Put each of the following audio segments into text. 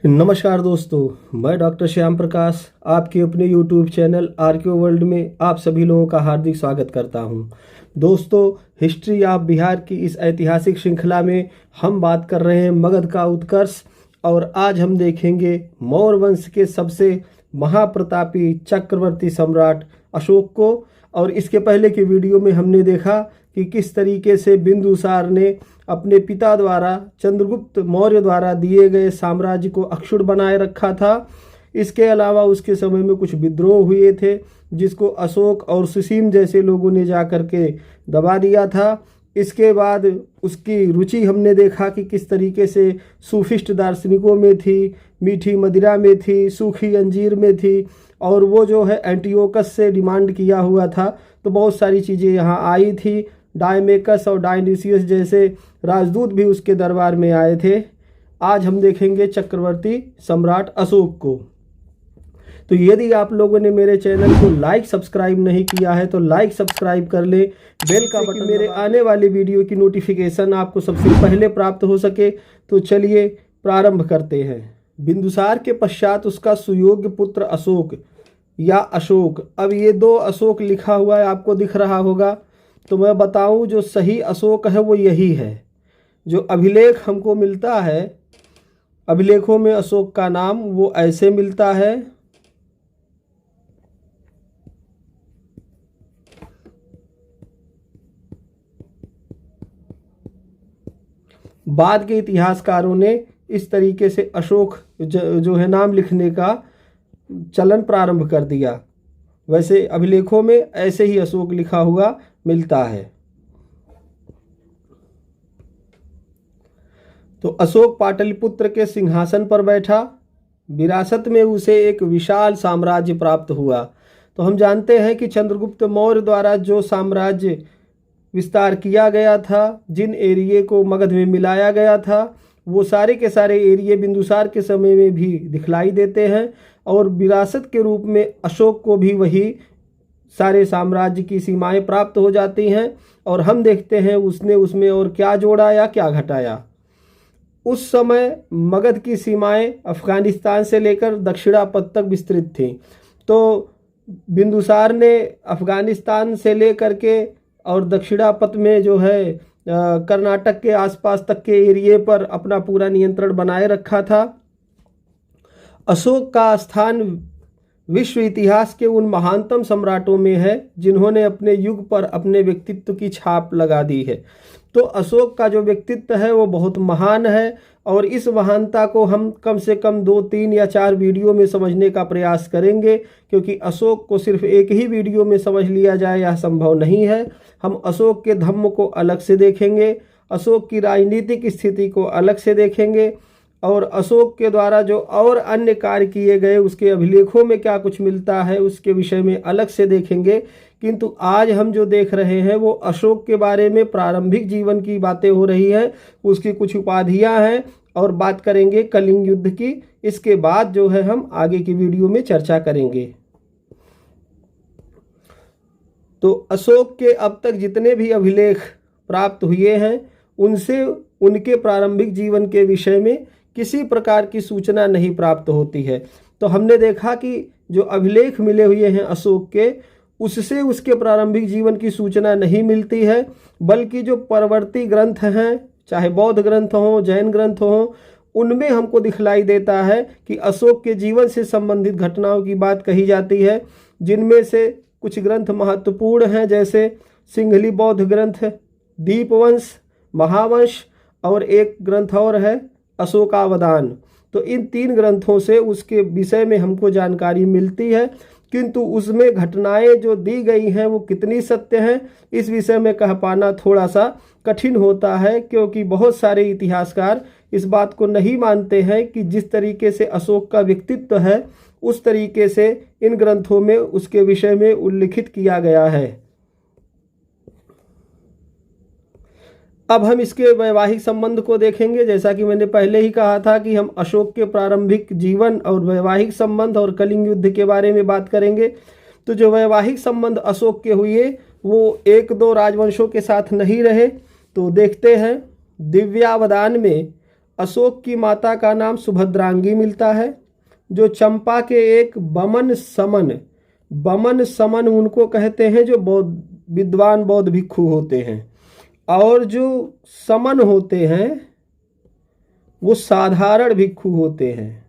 नमस्कार दोस्तों, मैं डॉक्टर श्याम प्रकाश आपके अपने यूट्यूब चैनल आरके वर्ल्ड में आप सभी लोगों का हार्दिक स्वागत करता हूं। दोस्तों, हिस्ट्री ऑफ बिहार की इस ऐतिहासिक श्रृंखला में हम बात कर रहे हैं मगध का उत्कर्ष और आज हम देखेंगे मौर्य वंश के सबसे महाप्रतापी चक्रवर्ती सम्राट अशोक को। और इसके पहले की वीडियो में हमने देखा कि किस तरीके से बिंदुसार ने अपने पिता द्वारा चंद्रगुप्त मौर्य द्वारा दिए गए साम्राज्य को अक्षुण्ण बनाए रखा था। इसके अलावा उसके समय में कुछ विद्रोह हुए थे जिसको अशोक और सुसीम जैसे लोगों ने जाकर के दबा दिया था। इसके बाद उसकी रुचि हमने देखा कि किस तरीके से सूफिस्ट दार्शनिकों में थी, मीठी मदिरा में थी, सूखी अंजीर में थी और वो जो है एंटियोकस से डिमांड किया हुआ था। तो बहुत सारी चीज़ें यहाँ आई थी। डायमेकस और डायनिसियस जैसे राजदूत भी उसके दरबार में आए थे। आज हम देखेंगे चक्रवर्ती सम्राट अशोक को। तो यदि आप लोगों ने मेरे चैनल को लाइक सब्सक्राइब नहीं किया है तो लाइक सब्सक्राइब कर ले, बेल का बटन मेरे आने वाले वीडियो की नोटिफिकेशन आपको सबसे पहले प्राप्त हो सके। तो चलिए प्रारंभ करते हैं। बिंदुसार के पश्चात उसका सुयोग्य पुत्र अशोक या अशोक, अब ये दो अशोक लिखा हुआ है, आपको दिख रहा होगा। तो मैं बताऊं जो सही अशोक है वो यही है। जो अभिलेख हमको मिलता है, अभिलेखों में अशोक का नाम वो ऐसे मिलता है। बाद के इतिहासकारों ने इस तरीके से अशोक जो है नाम लिखने का चलन प्रारंभ कर दिया। वैसे अभिलेखों में ऐसे ही अशोक लिखा हुआ मिलता है। तो अशोक पाटलिपुत्र के सिंहासन पर बैठा। विरासत में उसे एक विशाल साम्राज्य प्राप्त हुआ। तो हम जानते हैं कि चंद्रगुप्त मौर्य द्वारा जो साम्राज्य विस्तार किया गया था, जिन एरिये को मगध में मिलाया गया था, वो सारे के सारे एरिये बिंदुसार के समय में भी दिखलाई देते हैं। और विरासत के रूप में अशोक को भी वही सारे साम्राज्य की सीमाएं प्राप्त हो जाती हैं। और हम देखते हैं उसने उसमें और क्या जोड़ा या क्या घटाया। उस समय मगध की सीमाएं अफगानिस्तान से लेकर दक्षिणापथ तक विस्तृत थीं। तो बिंदुसार ने अफगानिस्तान से लेकर के और दक्षिणापथ में जो है कर्नाटक के आसपास तक के एरिए पर अपना पूरा नियंत्रण बनाए रखा था। अशोक का स्थान विश्व इतिहास के उन महानतम सम्राटों में है जिन्होंने अपने युग पर अपने व्यक्तित्व की छाप लगा दी है। तो अशोक का जो व्यक्तित्व है वो बहुत महान है और इस महानता को हम कम से कम 2, 3 या 4 वीडियो में समझने का प्रयास करेंगे, क्योंकि अशोक को सिर्फ एक ही वीडियो में समझ लिया जाए यह संभव नहीं है। हम अशोक के धम्म को अलग से देखेंगे, अशोक की राजनीतिक स्थिति को अलग से देखेंगे और अशोक के द्वारा जो और अन्य कार्य किए गए उसके अभिलेखों में क्या कुछ मिलता है उसके विषय में अलग से देखेंगे। किंतु आज हम जो देख रहे हैं वो अशोक के बारे में प्रारंभिक जीवन की बातें हो रही हैं, उसकी कुछ उपाधियां हैं और बात करेंगे कलिंग युद्ध की। इसके बाद जो है हम आगे की वीडियो में चर्चा करेंगे। तो अशोक के अब तक जितने भी अभिलेख प्राप्त हुए हैं उनसे उनके प्रारंभिक जीवन के विषय में किसी प्रकार की सूचना नहीं प्राप्त होती है। तो हमने देखा कि जो अभिलेख मिले हुए हैं अशोक के, उससे उसके प्रारंभिक जीवन की सूचना नहीं मिलती है, बल्कि जो परवर्ती ग्रंथ हैं, चाहे बौद्ध ग्रंथ हों, जैन ग्रंथ हों, उनमें हमको दिखलाई देता है कि अशोक के जीवन से संबंधित घटनाओं की बात कही जाती है, जिनमें से कुछ ग्रंथ महत्वपूर्ण हैं, जैसे सिंघली बौद्ध ग्रंथ, दीपवंश, महावंश और एक ग्रंथ और है अशोकावदान। तो इन 3 ग्रंथों से उसके विषय में हमको जानकारी मिलती है, किंतु उसमें घटनाएं जो दी गई हैं वो कितनी सत्य हैं इस विषय में कह पाना थोड़ा सा कठिन होता है, क्योंकि बहुत सारे इतिहासकार इस बात को नहीं मानते हैं कि जिस तरीके से अशोक का व्यक्तित्व है उस तरीके से इन ग्रंथों में उसके विषय में उल्लिखित किया गया है। अब हम इसके वैवाहिक संबंध को देखेंगे। जैसा कि मैंने पहले ही कहा था कि हम अशोक के प्रारंभिक जीवन और वैवाहिक संबंध और कलिंग युद्ध के बारे में बात करेंगे। तो जो वैवाहिक संबंध अशोक के हुए वो 1-2 राजवंशों के साथ नहीं रहे। तो देखते हैं दिव्यावदान में अशोक की माता का नाम सुभद्रांगी मिलता है। जो चंपा के एक बमन समन उनको कहते हैं जो विद्वान बौद्ध भिक्षु होते हैं, और जो समन होते हैं वो साधारण भिक्षु होते हैं।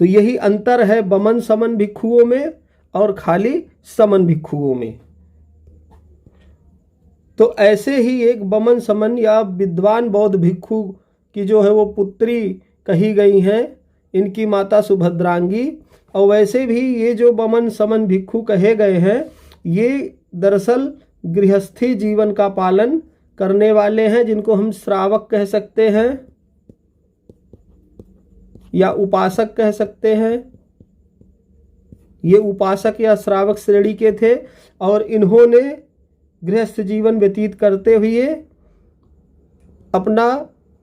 तो यही अंतर है बमन समन भिक्षुओं में और खाली समन भिक्षुओं में। तो ऐसे ही एक बमन समन या विद्वान बौद्ध भिक्षु की जो है वो पुत्री कही गई हैं, इनकी माता सुभद्रांगी। और वैसे भी ये जो बमन समन भिक्षु कहे गए हैं, ये दरअसल गृहस्थी जीवन का पालन करने वाले हैं, जिनको हम श्रावक कह सकते हैं या उपासक कह सकते हैं। ये उपासक या श्रावक श्रेणी के थे और इन्होंने गृहस्थ जीवन व्यतीत करते हुए अपना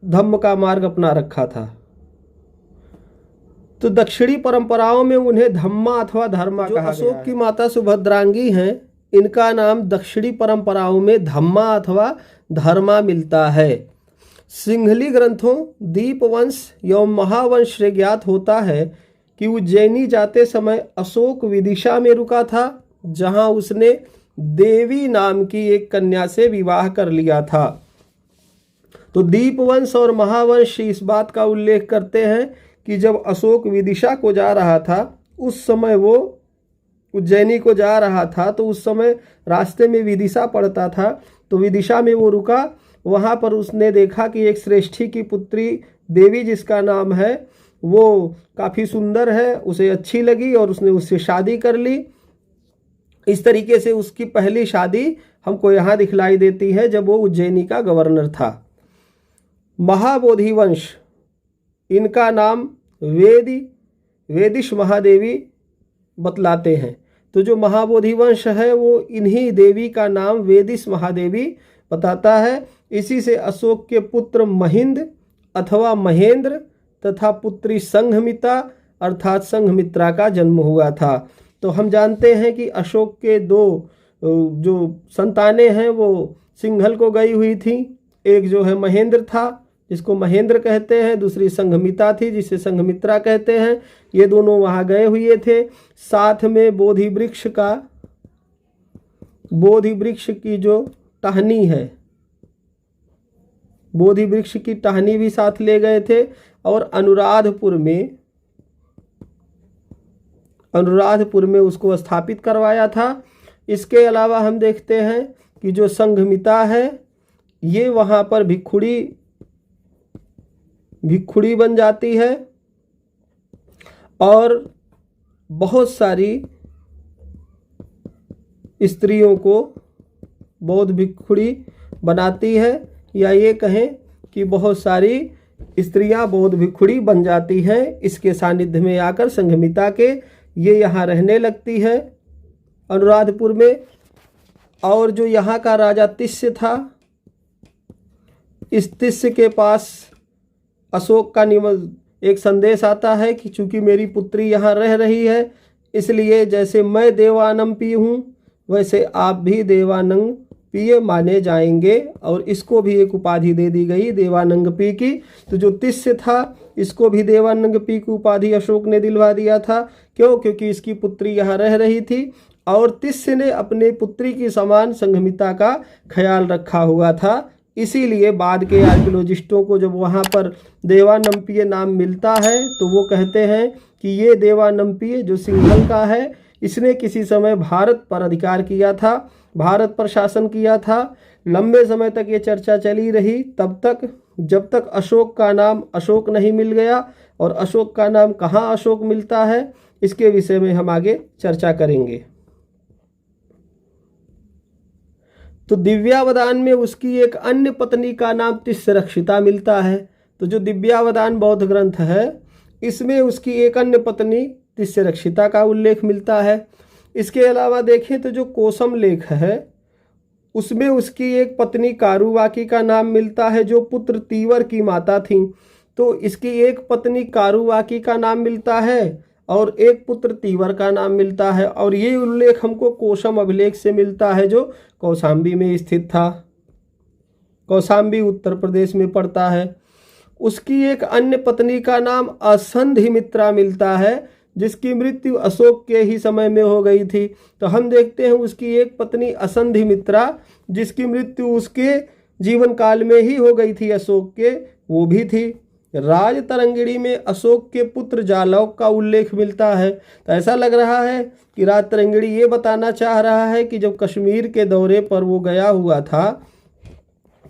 धम्म का मार्ग अपना रखा था। तो दक्षिणी परंपराओं में उन्हें धम्मा अथवा धर्मा कहा गया है। अशोक की माता सुभद्रांगी हैं, इनका नाम दक्षिणी परंपराओं में धम्मा अथवा धर्मा मिलता है। सिंहली ग्रंथों दीपवंश एवं महावंश से ज्ञात होता है कि उज्जैनी जाते समय अशोक विदिशा में रुका था, जहां उसने देवी नाम की एक कन्या से विवाह कर लिया था। तो दीपवंश और महावंश इस बात का उल्लेख करते हैं कि जब अशोक विदिशा को जा रहा था, उस समय वो उज्जैनी को जा रहा था, तो उस समय रास्ते में विदिशा पड़ता था। तो विदिशा में वो रुका, वहाँ पर उसने देखा कि एक श्रेष्ठी की पुत्री देवी जिसका नाम है वो काफ़ी सुंदर है, उसे अच्छी लगी और उसने उससे शादी कर ली। इस तरीके से उसकी पहली शादी हमको यहाँ दिखलाई देती है जब वो उज्जैनी का गवर्नर था। महाबोधि वंश, इनका नाम वेदिश महादेवी बतलाते हैं। तो जो महाबोधि वंश है वो इन्हीं देवी का नाम वेदिश महादेवी बताता है। इसी से अशोक के पुत्र महिंद अथवा महेंद्र तथा पुत्री संघमित्रा अर्थात संघमित्रा का जन्म हुआ था। तो हम जानते हैं कि अशोक के दो जो संतानें हैं वो सिंघल को गई हुई थी। एक जो है महेंद्र था जिसको महेंद्र कहते हैं, दूसरी संघमित्रा थी जिसे संघमित्रा कहते हैं। ये दोनों वहाँ गए हुए थे। साथ में बोधि वृक्ष की जो टहनी है, बोधि वृक्ष की टहनी भी साथ ले गए थे। और अनुराधपुर में उसको स्थापित करवाया था। इसके अलावा हम देखते हैं कि जो संघमित्रा है ये वहाँ पर भिक्षुड़ी बन जाती है और बहुत सारी स्त्रियों को बौद्ध भिक्षुड़ी बनाती है, या ये कहें कि बहुत सारी स्त्रियां बौद्ध भिक्षुड़ी बन जाती हैं। इसके सानिध्य में आकर संघमित्रा के ये यहाँ रहने लगती है अनुराधपुर में। और जो यहाँ का राजा तिस्य था, इस तिस्य के पास अशोक का एक संदेश आता है कि चूंकि मेरी पुत्री यहाँ रह रही है, इसलिए जैसे मैं देवानंपी हूँ वैसे आप भी देवानंग पी माने जाएंगे। और इसको भी एक उपाधि दे दी गई देवानंग पी की। तो जो तिस्य था इसको भी देवानंग पी की उपाधि अशोक ने दिलवा दिया था। क्यों? क्योंकि इसकी पुत्री यहाँ रह रही थी और तिस्य ने अपने पुत्री की समान संघमित्रा का ख्याल रखा हुआ था। इसीलिए बाद के आर्कियोलॉजिस्टों को जब वहाँ पर देवानंपिय नाम मिलता है तो वो कहते हैं कि ये देवानंपिय जो सिंघल का है, इसने किसी समय भारत पर अधिकार किया था, भारत पर शासन किया था। लंबे समय तक ये चर्चा चली रही, तब तक जब तक अशोक का नाम अशोक नहीं मिल गया। और अशोक का नाम कहाँ अशोक मिलता है, इसके विषय में हम आगे चर्चा करेंगे। तो दिव्यावदान में उसकी एक अन्य पत्नी का नाम तिस्रक्षिता मिलता है। तो जो दिव्यावदान बौद्ध ग्रंथ है इसमें उसकी एक अन्य पत्नी तिस्रक्षिता का उल्लेख मिलता है। इसके अलावा देखें तो जो कोसम लेख है उसमें उसकी एक पत्नी कारुवाकी का नाम मिलता है जो पुत्र तीवर की माता थी। तो इसकी एक पत्नी कारुवाकी का नाम मिलता है और एक पुत्र तीवर का नाम मिलता है। और ये उल्लेख हमको कोसम अभिलेख से मिलता है जो कौशाम्बी में स्थित था। कौशाम्बी उत्तर प्रदेश में पड़ता है। उसकी एक अन्य पत्नी का नाम असंधिमित्रा मिलता है, जिसकी मृत्यु अशोक के ही समय में हो गई थी। तो हम देखते हैं उसकी एक पत्नी असंधिमित्रा, जिसकी मृत्यु उसके जीवन काल में ही हो गई थी अशोक के, वो भी थी। राजतरंगिणी में अशोक के पुत्र जालौक का उल्लेख मिलता है। तो ऐसा लग रहा है कि राजतरंगिणी ये बताना चाह रहा है कि जब कश्मीर के दौरे पर वो गया हुआ था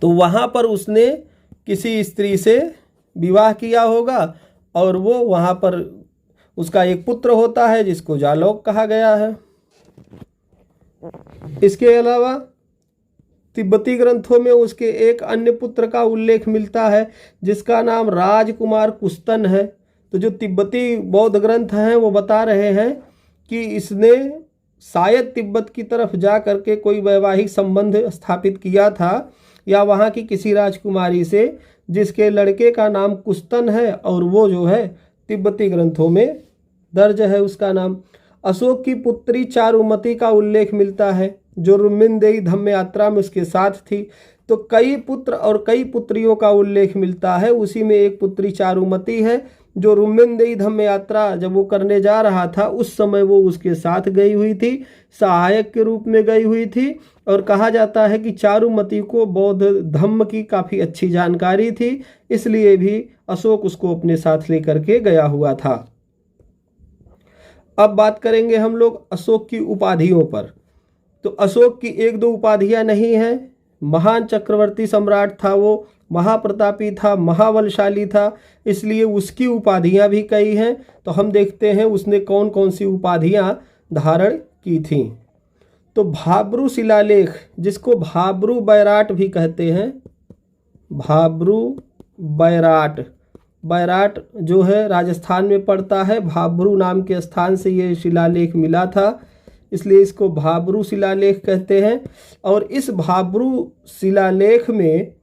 तो वहाँ पर उसने किसी स्त्री से विवाह किया होगा और वो वहाँ पर उसका एक पुत्र होता है जिसको जालौक कहा गया है। इसके अलावा तिब्बती ग्रंथों में उसके एक अन्य पुत्र का उल्लेख मिलता है जिसका नाम राजकुमार कुस्तन है। तो जो तिब्बती बौद्ध ग्रंथ हैं वो बता रहे हैं कि इसने शायद तिब्बत की तरफ जा करके कोई वैवाहिक संबंध स्थापित किया था या वहाँ की किसी राजकुमारी से, जिसके लड़के का नाम कुस्तन है और वो जो है तिब्बती ग्रंथों में दर्ज है उसका नाम। अशोक की पुत्री चारुमती का उल्लेख मिलता है जो रुक्मिणीदेवी धम्म यात्रा में उसके साथ थी। तो कई पुत्र और कई पुत्रियों का उल्लेख मिलता है, उसी में एक पुत्री चारुमती है जो रुक्मिणीदेवी धम्म यात्रा जब वो करने जा रहा था उस समय वो उसके साथ गई हुई थी, सहायक के रूप में गई हुई थी। और कहा जाता है कि चारुमती को बौद्ध धम्म की काफ़ी अच्छी जानकारी थी, इसलिए भी अशोक उसको अपने साथ लेकर के गया हुआ था। अब बात करेंगे हम लोग अशोक की उपाधियों पर। तो अशोक की एक दो उपाधियां नहीं हैं। महान चक्रवर्ती सम्राट था वो, महाप्रतापी था, महाबलशाली था, इसलिए उसकी उपाधियां भी कई हैं। तो हम देखते हैं उसने कौन कौन सी उपाधियां धारण की थीं। तो भाब्रू शिलालेख, जिसको भाब्रू बैराट भी कहते हैं, भाब्रू बैराट, बैराट जो है राजस्थान में पड़ता है, भाब्रू नाम के स्थान से ये शिलालेख मिला था, इसलिए इसको भाब्रू शिलालेख कहते हैं। और इस भाब्रू शिलालेख में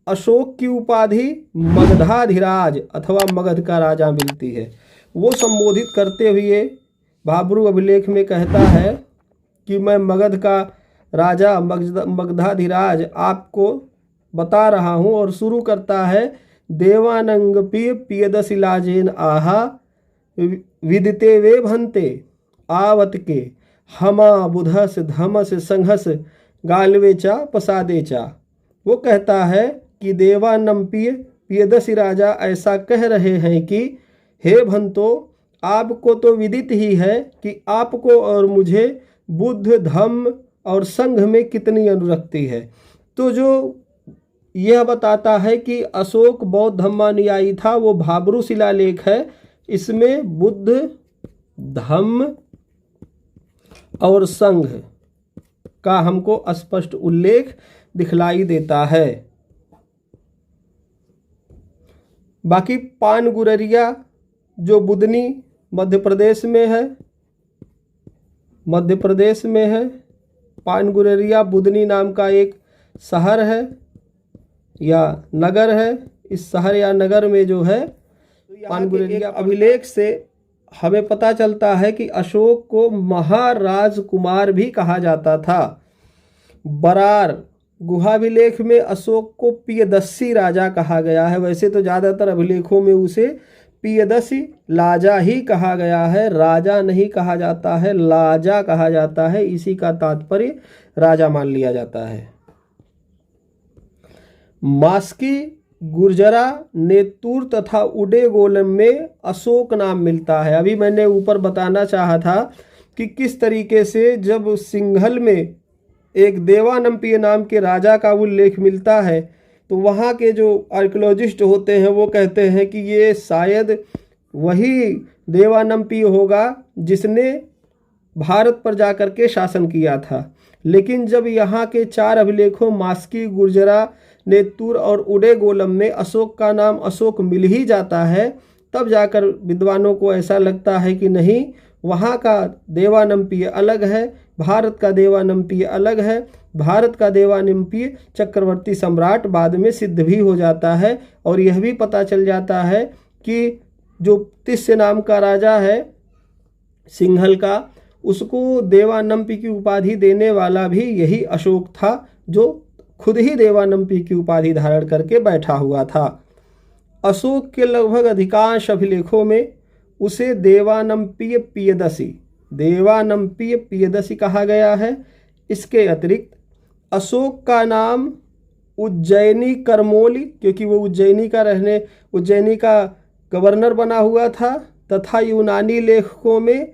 अशोक की उपाधि मगधाधिराज अथवा मगध का राजा मिलती है। वो संबोधित करते हुए भाब्रू अभिलेख में कहता है कि मैं मगध का राजा मगधाधिराज आपको बता रहा हूँ, और शुरू करता है देवानंगपि पियदशिलाजेन आहा विदिते वे भंते आवत के हमा बुधस धमस संघस गालवे चा पसादे चा। वो कहता है कि देवानंपिय पियदसी राजा ऐसा कह रहे हैं कि हे भंतो, आपको तो विदित ही है कि आपको और मुझे बुद्ध धम्म और संघ में कितनी अनुरक्ति है। तो जो यह बताता है कि अशोक बौद्ध धम्मानुयायी था, वो भाब्रू शिलालेख है। इसमें बुद्ध धम्म और संघ का हमको स्पष्ट उल्लेख दिखलाई देता है। बाकी पानगुररिया जो बुदनी मध्य प्रदेश में है, मध्य प्रदेश में है, पानगुररिया बुदनी नाम का एक शहर है या नगर है। इस शहर या नगर में जो है पानगुररिया अभिलेख से हमें पता चलता है कि अशोक को महाराजकुमार भी कहा जाता था। बरार गुहाभिलेख में अशोक को पियदस्सी राजा कहा गया है। वैसे तो ज़्यादातर अभिलेखों में उसे पियदसी लाजा ही कहा गया है, राजा नहीं कहा जाता है, लाजा कहा जाता है। इसी का तात्पर्य राजा मान लिया जाता है। मास्की गुर्जरा नेतुर तथा उडेगोलम में अशोक नाम मिलता है। अभी मैंने ऊपर बताना चाहा था कि किस तरीके से जब सिंघल में एक देवानंपिय नाम के राजा का उल्लेख मिलता है तो वहाँ के जो आर्कियोलॉजिस्ट होते हैं वो कहते हैं कि ये शायद वही देवानंपिय होगा जिसने भारत पर जाकर के शासन किया था। लेकिन जब यहाँ के चार अभिलेखों मास्की, गुर्जरा, नेतुर और उडेगोलम में अशोक का नाम अशोक मिल ही जाता है, तब जाकर विद्वानों को ऐसा लगता है कि नहीं, वहाँ का देवानंपिय अलग है, भारत का देवानंपिय अलग है। भारत का देवानंपिय चक्रवर्ती सम्राट बाद में सिद्ध भी हो जाता है। और यह भी पता चल जाता है कि जो तिस्य नाम का राजा है सिंघल का, उसको देवानंपी की उपाधि देने वाला भी यही अशोक था जो खुद ही देवानंपी की उपाधि धारण करके बैठा हुआ था। अशोक के लगभग अधिकांश अभिलेखों में उसे देवानंपीय पियदसी कहा गया है। इसके अतिरिक्त अशोक का नाम उज्जैनी करमोली, क्योंकि वो उज्जैनी का गवर्नर बना हुआ था, तथा यूनानी लेखकों में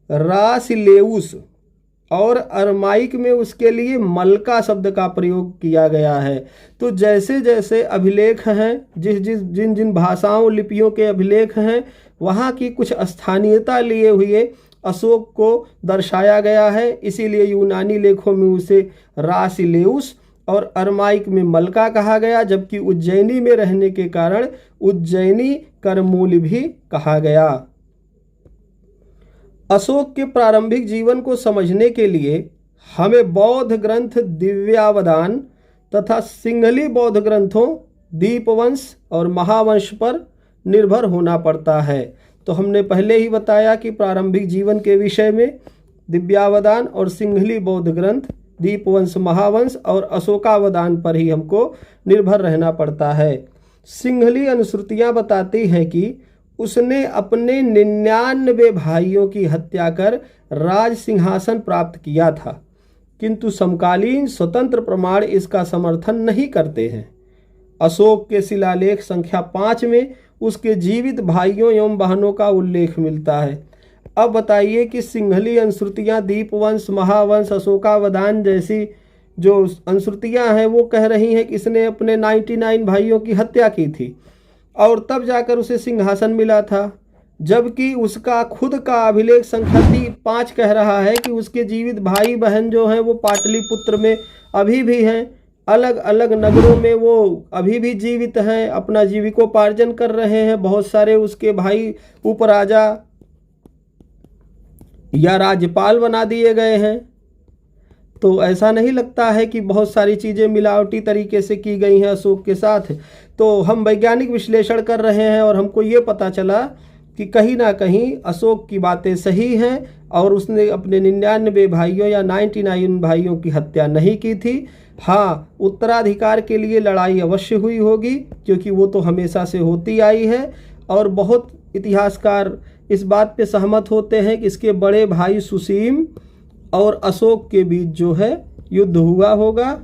रासिलेउस और अरमाइक में उसके लिए मलका शब्द का प्रयोग किया गया है। तो जैसे जैसे अभिलेख हैं, जिन जिन भाषाओं लिपियों के अभिलेख हैं, वहाँ की कुछ स्थानीयता लिए हुए अशोक को दर्शाया गया है। इसीलिए यूनानी लेखों में उसे रासिलेउस और अरमाइक में मलका कहा गया, जबकि उज्जैनी में रहने के कारण उज्जैनी करमूल भी कहा गया। अशोक के प्रारंभिक जीवन को समझने के लिए हमें बौद्ध ग्रंथ दिव्यावदान तथा सिंहली बौद्ध ग्रंथों दीपवंश और महावंश पर निर्भर होना पड़ता है। तो हमने पहले ही बताया कि प्रारंभिक जीवन के विषय में दिव्यावदान और सिंहली बौद्ध ग्रंथ, दीपवंश, महावंश और अशोकावदान पर ही हमको निर्भर रहना पड़ता है। सिंहली अनुश्रुतियाँ बताती हैं कि उसने अपने 99 भाइयों की हत्या कर राज सिंहासन प्राप्त किया था, किंतु समकालीन स्वतंत्र प्रमाण इसका समर्थन नहीं करते हैं। अशोक के शिलालेख संख्या 5 में उसके जीवित भाइयों एवं बहनों का उल्लेख मिलता है। अब बताइए कि सिंहली अनुश्रुतियाँ दीपवंश, महावंश, अशोकावदान जैसी जो अनुश्रुतियाँ हैं वो कह रही हैं कि इसने अपने 99 भाइयों की हत्या की थी और तब जाकर उसे सिंहासन मिला था, जबकि उसका खुद का अभिलेख संख्या 5 कह रहा है कि उसके जीवित भाई बहन जो हैं वो पाटलिपुत्र में अभी भी हैं, अलग अलग नगरों में वो अभी भी जीवित हैं, अपना जीविकोपार्जन कर रहे हैं। बहुत सारे उसके भाई उपराजा या राज्यपाल बना दिए गए हैं। तो ऐसा नहीं लगता है कि बहुत सारी चीज़ें मिलावटी तरीके से की गई हैं अशोक के साथ। तो हम वैज्ञानिक विश्लेषण कर रहे हैं और हमको ये पता चला कि कहीं ना कहीं अशोक की बातें सही हैं और उसने अपने 99 भाइयों या 99 भाइयों की हत्या नहीं की थी। हाँ, उत्तराधिकार के लिए लड़ाई अवश्य हुई होगी, क्योंकि वो तो हमेशा से होती आई है और बहुत इतिहासकार इस बात पे सहमत होते हैं कि इसके बड़े भाई सुसीम और अशोक के बीच जो है युद्ध हुआ होगा,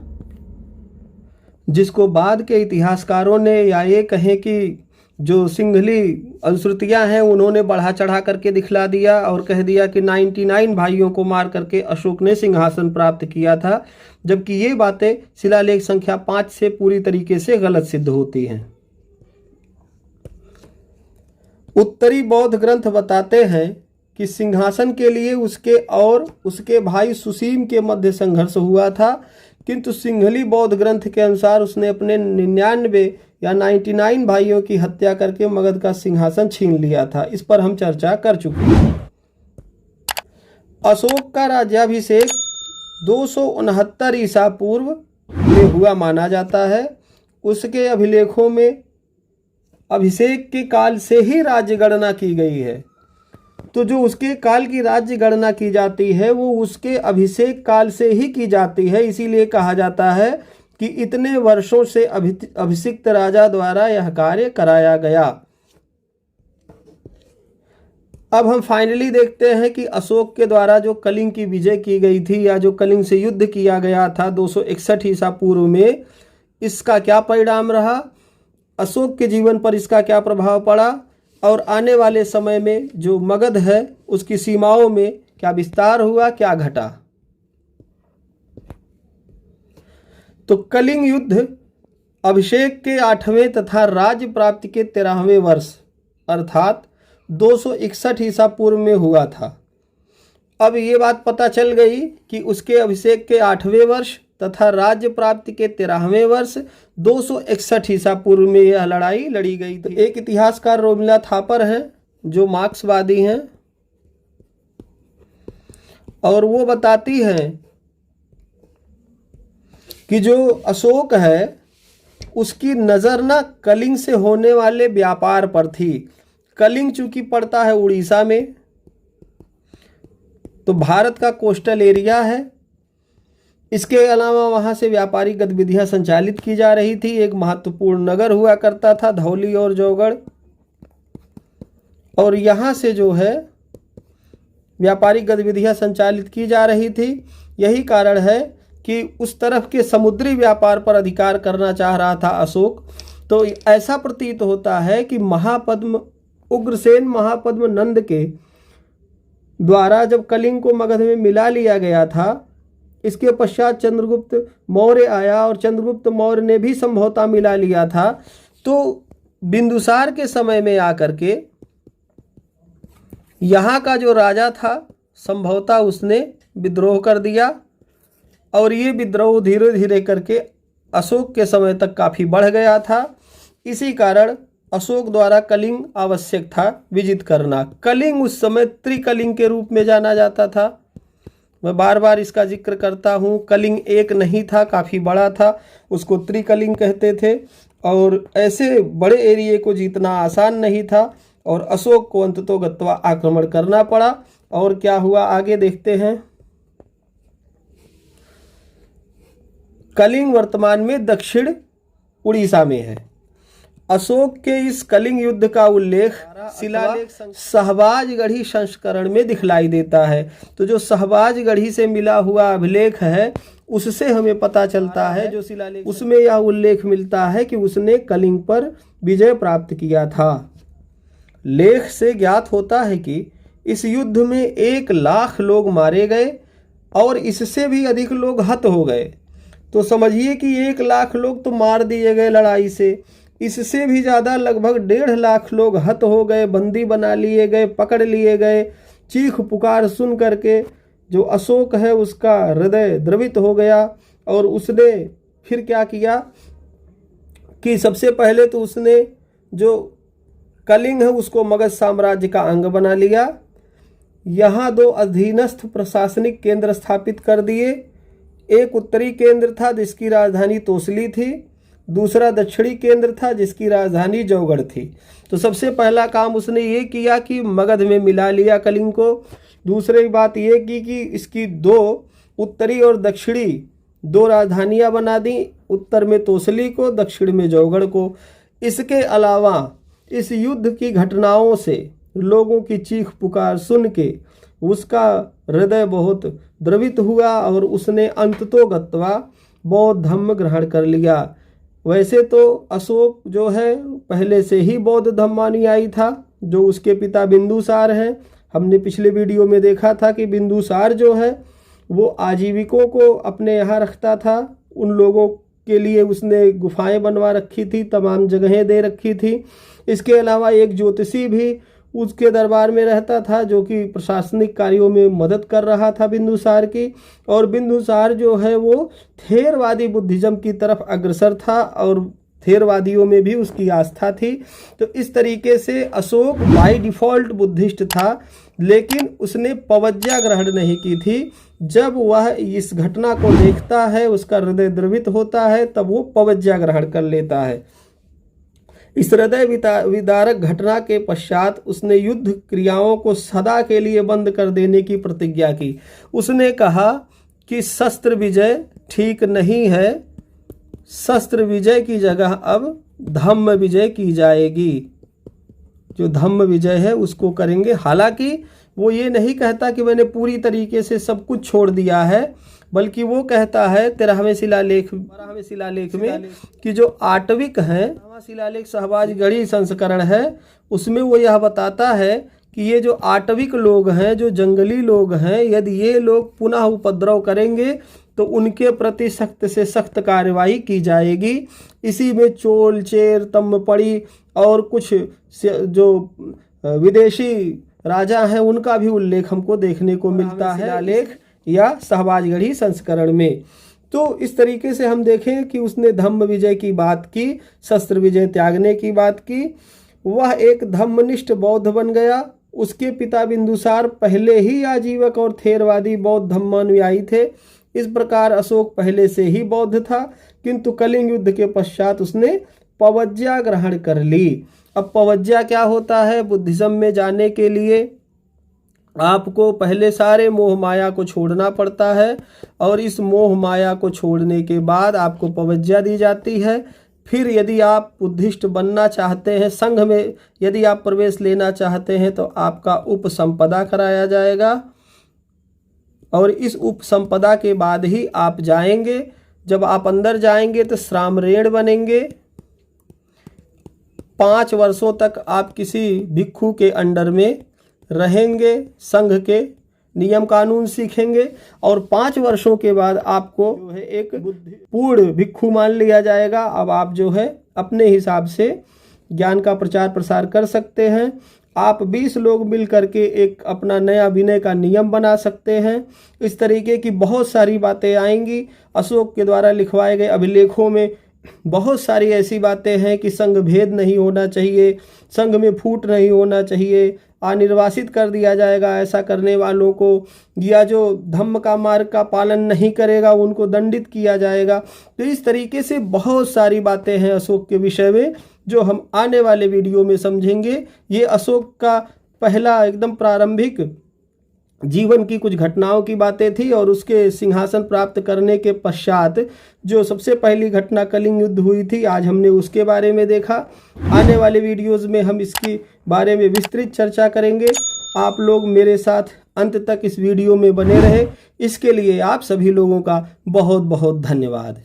जिसको बाद के इतिहासकारों ने या ये कहें कि जो सिंहली अनुश्रुतियाँ हैं उन्होंने बढ़ा चढ़ा करके दिखला दिया और कह दिया कि 99 भाइयों को मार करके अशोक ने सिंहासन प्राप्त किया था, जबकि ये बातें शिलालेख संख्या 5 से पूरी तरीके से गलत सिद्ध होती हैं। उत्तरी बौद्ध ग्रंथ बताते हैं कि सिंहासन के लिए उसके और उसके भाई सुसीम के मध्य संघर्ष हुआ था, किंतु सिंहली बौद्ध ग्रंथ के अनुसार उसने अपने 99 या 99 भाइयों की हत्या करके मगध का सिंहासन छीन लिया था। इस पर हम चर्चा कर चुके हैं। अशोक का राज्याभिषेक 269 ईसा पूर्व में हुआ माना जाता है। उसके अभिलेखों में अभिषेक के काल से ही राज्य गणना की गई है। तो जो उसके काल की राज्य गणना की जाती है वो उसके अभिषेक काल से ही की जाती है। इसीलिए कहा जाता है कि इतने वर्षों से अभिषिक्त राजा द्वारा यह कार्य कराया गया। अब हम फाइनली देखते हैं कि अशोक के द्वारा जो कलिंग की विजय की गई थी या जो कलिंग से युद्ध किया गया था 261 ईसा पूर्व में, इसका क्या परिणाम रहा, अशोक के जीवन पर इसका क्या प्रभाव पड़ा और आने वाले समय में जो मगध है उसकी सीमाओं में क्या विस्तार हुआ, क्या घटा। तो कलिंग युद्ध अभिषेक के 8वें तथा राज्य प्राप्ति के 13वें वर्ष अर्थात 261 ईसा पूर्व में हुआ था। अब ये बात पता चल गई कि उसके अभिषेक के 8वें वर्ष तथा राज्य प्राप्ति के 13वें वर्ष 261 ईसा पूर्व में यह लड़ाई लड़ी गई थी। एक इतिहासकार रोमिला थापर हैं जो मार्क्सवादी हैं और वो बताती हैं कि जो अशोक है उसकी नज़र ना कलिंग से होने वाले व्यापार पर थी। कलिंग चूंकि पड़ता है उड़ीसा में, तो भारत का कोस्टल एरिया है, इसके अलावा वहाँ से व्यापारिक गतिविधियाँ संचालित की जा रही थी। एक महत्वपूर्ण नगर हुआ करता था धौली और जौगढ़, और यहाँ से जो है व्यापारिक गतिविधियाँ संचालित की जा रही थी। यही कारण है कि उस तरफ के समुद्री व्यापार पर अधिकार करना चाह रहा था अशोक। तो ऐसा प्रतीत होता है कि महापद्म उग्रसेन महापद्म नंद के द्वारा जब कलिंग को मगध में मिला लिया गया था, इसके पश्चात चंद्रगुप्त मौर्य आया और चंद्रगुप्त मौर्य ने भी संभवतः मिला लिया था। तो बिंदुसार के समय में आकर के यहाँ का जो राजा था संभवतः उसने विद्रोह कर दिया, और ये विद्रोह धीरे धीरे करके अशोक के समय तक काफ़ी बढ़ गया था। इसी कारण अशोक द्वारा कलिंग आवश्यक था विजित करना। कलिंग उस समय त्रिकलिंग के रूप में जाना जाता था। मैं बार बार इसका जिक्र करता हूँ। कलिंग एक नहीं था, काफ़ी बड़ा था, उसको त्रिकलिंग कहते थे, और ऐसे बड़े एरिए को जीतना आसान नहीं था, और अशोक को अंततोगत्वा आक्रमण करना पड़ा। और क्या हुआ आगे देखते हैं। कलिंग वर्तमान में दक्षिण उड़ीसा में है। अशोक के इस कलिंग युद्ध का उल्लेख शिलालेख शहबाजगढ़ी संस्करण में दिखलाई देता है। तो जो शहबाजगढ़ी से मिला हुआ अभिलेख है उससे हमें पता चलता है, जो शिलालेख उसमें यह उल्लेख मिलता है कि उसने कलिंग पर विजय प्राप्त किया था। लेख से ज्ञात होता है कि इस युद्ध में 1 लाख लोग मारे गए और इससे भी अधिक लोग हत हो गए। तो समझिए कि 1 लाख लोग तो मार दिए गए लड़ाई से, इससे भी ज़्यादा लगभग 1.5 लाख लोग हत हो गए, बंदी बना लिए गए, पकड़ लिए गए। चीख पुकार सुन करके जो अशोक है उसका हृदय द्रवित हो गया, और उसने फिर क्या किया कि सबसे पहले तो उसने जो कलिंग है उसको मगध साम्राज्य का अंग बना लिया। यहाँ 2 अधीनस्थ प्रशासनिक केंद्र स्थापित कर दिए। एक उत्तरी केंद्र था जिसकी राजधानी तोसली थी, दूसरा दक्षिणी केंद्र था जिसकी राजधानी जौगढ़ थी। तो सबसे पहला काम उसने ये किया कि मगध में मिला लिया कलिंग को। दूसरी बात ये की कि इसकी 2 उत्तरी और दक्षिणी 2 राजधानियां बना दी, उत्तर में तोसली को, दक्षिण में जौगढ़ को। इसके अलावा इस युद्ध की घटनाओं से लोगों की चीख पुकार सुन के उसका हृदय बहुत द्रवित हुआ और उसने अंततोगत्वा बौद्ध धर्म ग्रहण कर लिया। वैसे तो अशोक जो है पहले से ही बौद्ध धर्मानुयायी था, जो उसके पिता बिंदुसार हैं। हमने पिछले वीडियो में देखा था कि बिंदुसार जो है वो आजीविकों को अपने यहाँ रखता था। उन लोगों के लिए उसने गुफाएं बनवा रखी थी, तमाम जगहें दे रखी थी। इसके अलावा एक ज्योतिषी भी उसके दरबार में रहता था जो कि प्रशासनिक कार्यों में मदद कर रहा था बिंदुसार की। और बिंदुसार जो है वो थेरवादी बुद्धिज्म की तरफ अग्रसर था और थेरवादियों में भी उसकी आस्था थी। तो इस तरीके से अशोक बाय डिफ़ॉल्ट बुद्धिस्ट था, लेकिन उसने पवज्जा ग्रहण नहीं की थी। जब वह इस घटना को देखता है, उसका हृदय द्रवित होता है, तब वो पवज्जा ग्रहण कर लेता है। इस हृदय विदारक घटना के पश्चात उसने युद्ध क्रियाओं को सदा के लिए बंद कर देने की प्रतिज्ञा की। उसने कहा कि शस्त्र विजय ठीक नहीं है, शस्त्र विजय की जगह अब धम्म विजय की जाएगी। जो धम्म विजय है उसको करेंगे। हालांकि वो ये नहीं कहता कि मैंने पूरी तरीके से सब कुछ छोड़ दिया है, बल्कि वो कहता है 13वें शिलालेख में कि जो आटविक हैं, शिलालेख शहबाजगढ़ी संस्करण है, उसमें वो यह बताता है कि ये जो आटविक लोग हैं, जो जंगली लोग हैं, यदि ये लोग पुनः उपद्रव करेंगे तो उनके प्रति सख्त से सख्त कार्रवाई की जाएगी। इसी में चोल, चेर, तम्मपड़ी और कुछ जो विदेशी राजा हैं उनका भी उल्लेख हमको देखने को मिलता है शिलालेख या शहबाजगढ़ी संस्करण में। तो इस तरीके से हम देखें कि उसने धम्म विजय की बात की, शस्त्र विजय त्यागने की बात की। वह एक धम्मनिष्ठ बौद्ध बन गया। उसके पिता बिंदुसार पहले ही आजीवक और थेरवादी बौद्ध धर्मानुयायी थे। इस प्रकार अशोक पहले से ही बौद्ध था, किंतु कलिंग युद्ध के पश्चात उसने पवज्जा ग्रहण कर ली। अब पवज्जा क्या होता है? बुद्धिज्म में जाने के लिए आपको पहले सारे मोह माया को छोड़ना पड़ता है और इस मोह माया को छोड़ने के बाद आपको पवज्जा दी जाती है। फिर यदि आप बुद्धिस्ट बनना चाहते हैं, संघ में यदि आप प्रवेश लेना चाहते हैं तो आपका उपसंपदा कराया जाएगा और इस उपसंपदा के बाद ही आप जाएंगे। जब आप अंदर जाएंगे तो श्रामरेण बनेंगे। 5 वर्षों तक आप किसी भिक्षु के अंडर में रहेंगे, संघ के नियम कानून सीखेंगे और 5 वर्षों के बाद आपको जो है एक पूर्ण भिक्षु मान लिया जाएगा। अब आप जो है अपने हिसाब से ज्ञान का प्रचार प्रसार कर सकते हैं। आप 20 लोग मिल करके एक अपना नया विनय का नियम बना सकते हैं। इस तरीके की बहुत सारी बातें आएंगी। अशोक के द्वारा लिखवाए गए अभिलेखों में बहुत सारी ऐसी बातें हैं कि संघ भेद नहीं होना चाहिए, संघ में फूट नहीं होना चाहिए, अनिर्वासित कर दिया जाएगा ऐसा करने वालों को, या जो धम्म का मार्ग का पालन नहीं करेगा उनको दंडित किया जाएगा। तो इस तरीके से बहुत सारी बातें हैं अशोक के विषय में जो हम आने वाले वीडियो में समझेंगे। ये अशोक का पहला एकदम प्रारंभिक जीवन की कुछ घटनाओं की बातें थी और उसके सिंहासन प्राप्त करने के पश्चात जो सबसे पहली घटना कलिंग युद्ध हुई थी, आज हमने उसके बारे में देखा। आने वाले वीडियोस में हम इसके बारे में विस्तृत चर्चा करेंगे। आप लोग मेरे साथ अंत तक इस वीडियो में बने रहे, इसके लिए आप सभी लोगों का बहुत बहुत धन्यवाद।